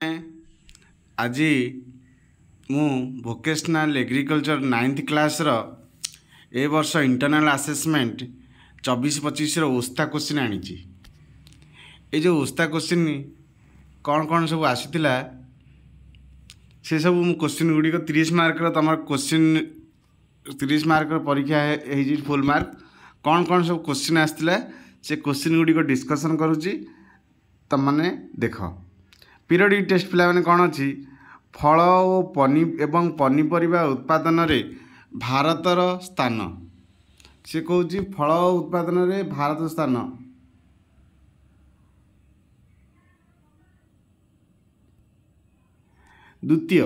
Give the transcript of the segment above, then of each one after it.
आज मु vocational agriculture 9th class ए वर्ष इंटरनल असेसमेंट 24-25 ओस्ता क्वेश्चन आनी ये जो ओस्ता क्वेश्चन कौन कौन सब आसीला से सब क्वेश्चन गुड़िक 30 मार्क तुम क्वेश्चन 30 मार्क परीक्षा है फुल मार्क कौन कौन सब क्वेश्चन आसला से क्वेश्चन गुड़िक डिस्कसन करुच्ची तुम मैंने देख पीरियडिक टेस्ट पिला माने कौन अच्छी फल एवं पनीपरिया उत्पादन रे भारतर स्थान से कहूँ फल उत्पादन रे भारत स्थान द्वितीय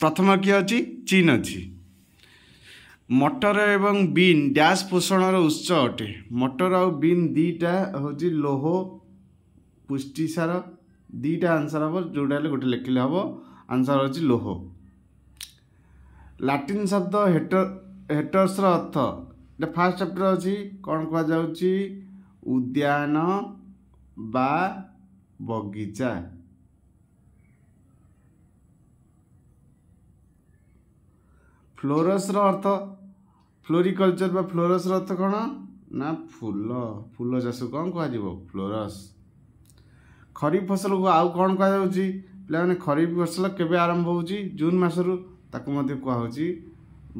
प्रथम किए अच्छी चीन अच्छी मटर एवं बीन डैश पोषण उत्स अटे मटर और बीन दीटा हूँ लोह पुष्टिसार दीटा आंसर हम जोटा गोटे लिखिले हम आंसर अच्छी लोह लाटिन शब्द हेटर्स अर्थ फास्ट चैप्टर अच्छी कौन कहुच्छी उद्यान बा बगीचा फ्लोरस अर्थ फ्लोरिकल्चर बा फ्लोरस अर्थ कौन ना फूल फूल चाष कौन कह फ्लोरस खरीफ फसल को आउ कौन कहुच्छी पे खरीफ फसल केवे आरंभ हो जून मसरू कहुच्छी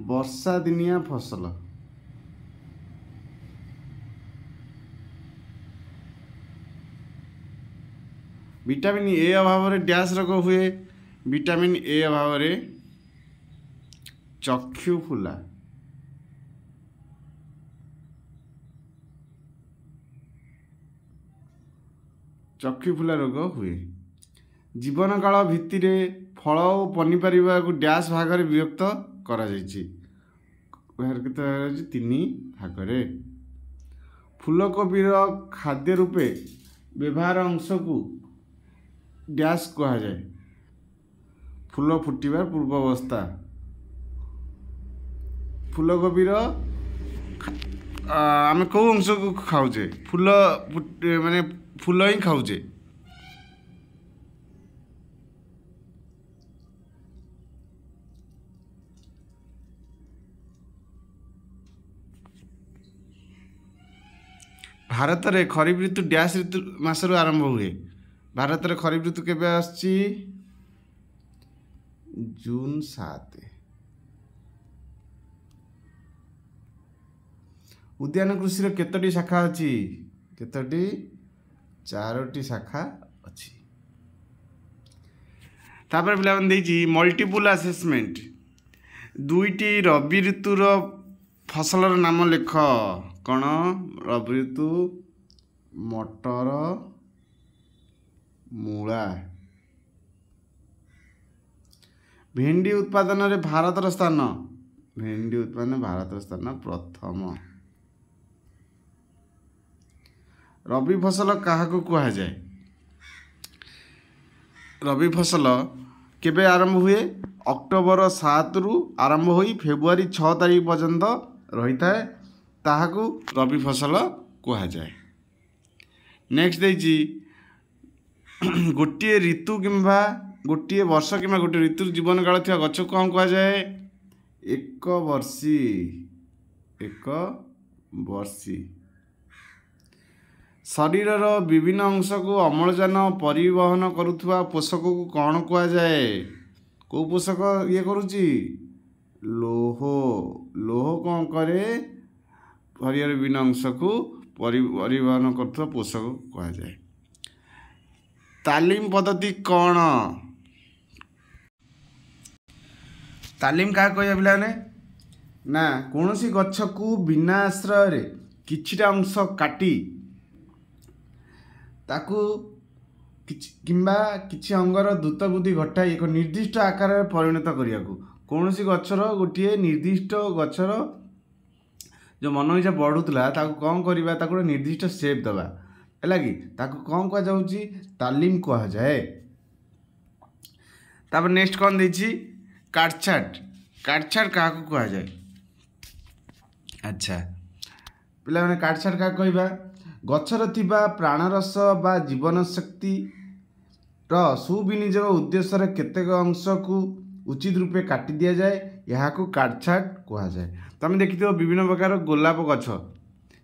वर्षा दिनिया फसल विटामिन ए अभाव में डैश रोग हुए विटामिन ए अभाव में चक्षु फुला चक्षु फुला रोग हुए जीवन काल भित्ति फल और पनीपरिया को डैश भाग में विभक्त करा तीन भाग फूलकोबीर खाद्य रूपे व्यवहार अंश को डैश कह जाए फूल फुटिबार पूर्वावस्था फूलकोबीर आम कौ अंश को खाऊे फूल माने फूल ही खाऊे भारत में खरीफ ऋतु डैश ऋतु मासरू आरंभ हुए भारत में खरीफ ऋतु केबे आसची जून 7 उद्यान कृषि केतोटी शाखा अच्छी केतोटी 4टी शाखा अच्छी तापर पे मल्टीपल असेसमेंट दुईटी रबी ऋतुर फसलर नाम लिख कौन रबी ऋतु मटर मूला भेंडी उत्पादन रे भारतर स्थान भेंडी उत्पादन भारतर स्थान प्रथम रबी फसल क्या कह जाए रबी फसल केबे आरंभ हुए अक्टोबर 7 रु आरंभ हो फेब्रुआरी 6 तारीख पर्यंत रही था ताहाकू रबी फसल कह जाए नेक्स्ट देजी गोटे ऋतु किंबा गोटे वर्ष किंबा गोटे ऋतु जीवन काल थी गच कौन कह जाए एक वर्षी शरीरर विभिन्न अंश को अम्लजान परिवहन करुवा पोषक को कौन कह जाए कौ पोषक ये करुच्ची लोह लोह कौन करे शरीर विभिन्न अंश को परिवहन करुवा पोषक कह जाए तालीम पद्धति कौन तालीम क्या कह ना कौन सी गछ को बिना आश्रय किछिटा अंश काटी ताकू किंबा किछि अंगर द्रुत बुद्धि घटाई एक निर्दिष्ट आकार परिणत करिया कौन सी गछर गोटे निर्दिष्ट गछर जो मन इच्छा बढ़ुला कौन करवा गोटे निर्दिष्ट सेप दबा है कि कौन कह जाऊँगी तालीम कह जाए तापर नेक्स्ट कौन देछि काटछाट काटछाट क्या कह जाए अच्छा पिला माने काटछाट क्या कहबा गछर थिबा प्राणरस बा जीवन शक्ति सुविनियोग उद्देश्य केतेक अंश को उचित रूपे काटी दि जाए यहाँ काटछाट कहुए। तो आम देखी विभिन्न प्रकार गोलाप गछ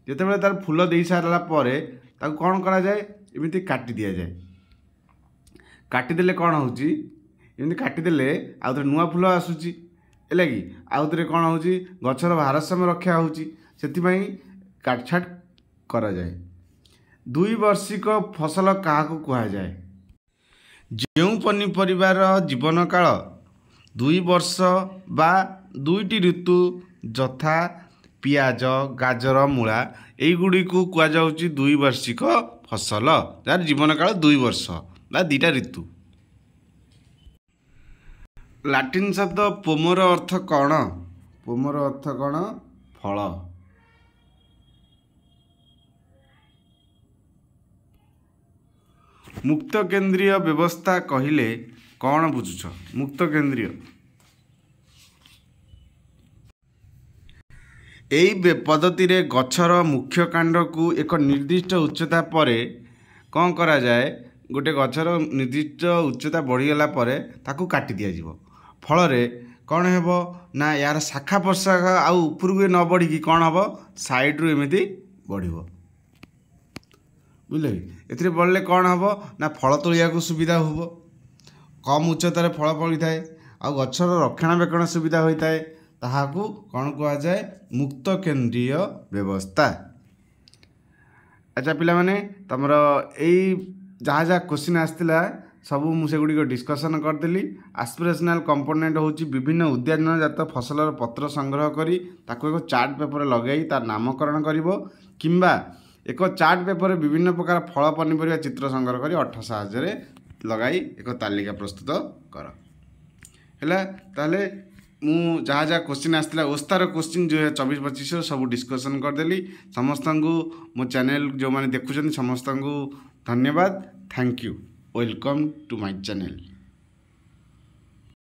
जिते तार फूल दे सारा कौन करा जाए एमती काटी दि जाए। काटिदेले कौन होची एमती काटिदेले आउ थे नुआ फूल आसूची है कि आउ थे कौन हो गचर भारसाम्य रक्षा होची सेथिपाई काटछाट करा जाए। 2 वार्षिक फसल क्या कहुए जो पनीपरिवार जीवन काल 2 वर्ष बा 2टी ऋतु यथा पियाज गाजर मूला यही को कहुच्छी 2 वार्षिक फसल जार जीवन काल 2 वर्ष बा 2टा ऋतु। लाटिन शब्द पोमोर अर्थ कौन? पोमोर अर्थ कौन? फल। मुक्त केंद्रीय व्यवस्था कहले कौन बुझुछ? मुक्त केंद्रीय यही पद्धति रे गछर मुख्य कांड को एक निर्दिष्ट उच्चता पर कौन करा जाए गोटे गछर निर्दिष्ट उच्चता बढ़ीगला ताकू काटी दि जाव। फल कौन हेबो ना यार शाखा प्रशाखा आउ उपरକୁ न बढ़ी कौन हम साइड्रु एमती बढ़िबो बुझे। एथिरे बढ़ले कौन हम ना फल तोलिया को सुविधा हो कम उच्चतार फल पड़ी थाए आ गछर रक्षणाबेक्षण सुविधा होता है ताहाकू कौन कहा जाए मुक्त केंद्रीय व्यवस्था। अच्छा पिला माने तमरो एई जहाँ जहाँ क्वेश्चन आसला सब मुझे डिस्कसन करदेली। एस्पिरेशनल कंपोनेंट होची विभिन्न उद्यानजात फसलर पत्र संग्रह करी ताको एक चार्ट पेपर लगे तार नामकरण करिवो किंबा एक चार्ट पेपर विभिन्न प्रकार फल पनीपरिया चित्र संग्रह करी अठ साहाय्य लगाई एक तालिका प्रस्तुत कर है। ताले मु जहाँ जहाँ क्वेश्चन आसला ओस्तार क्वेश्चन जो 24-25 सब डिस्कसन करदेली। समस्त को मो चैनल जो मैंने देखुं समस्त को धन्यवाद। Thank you. Welcome to my channel.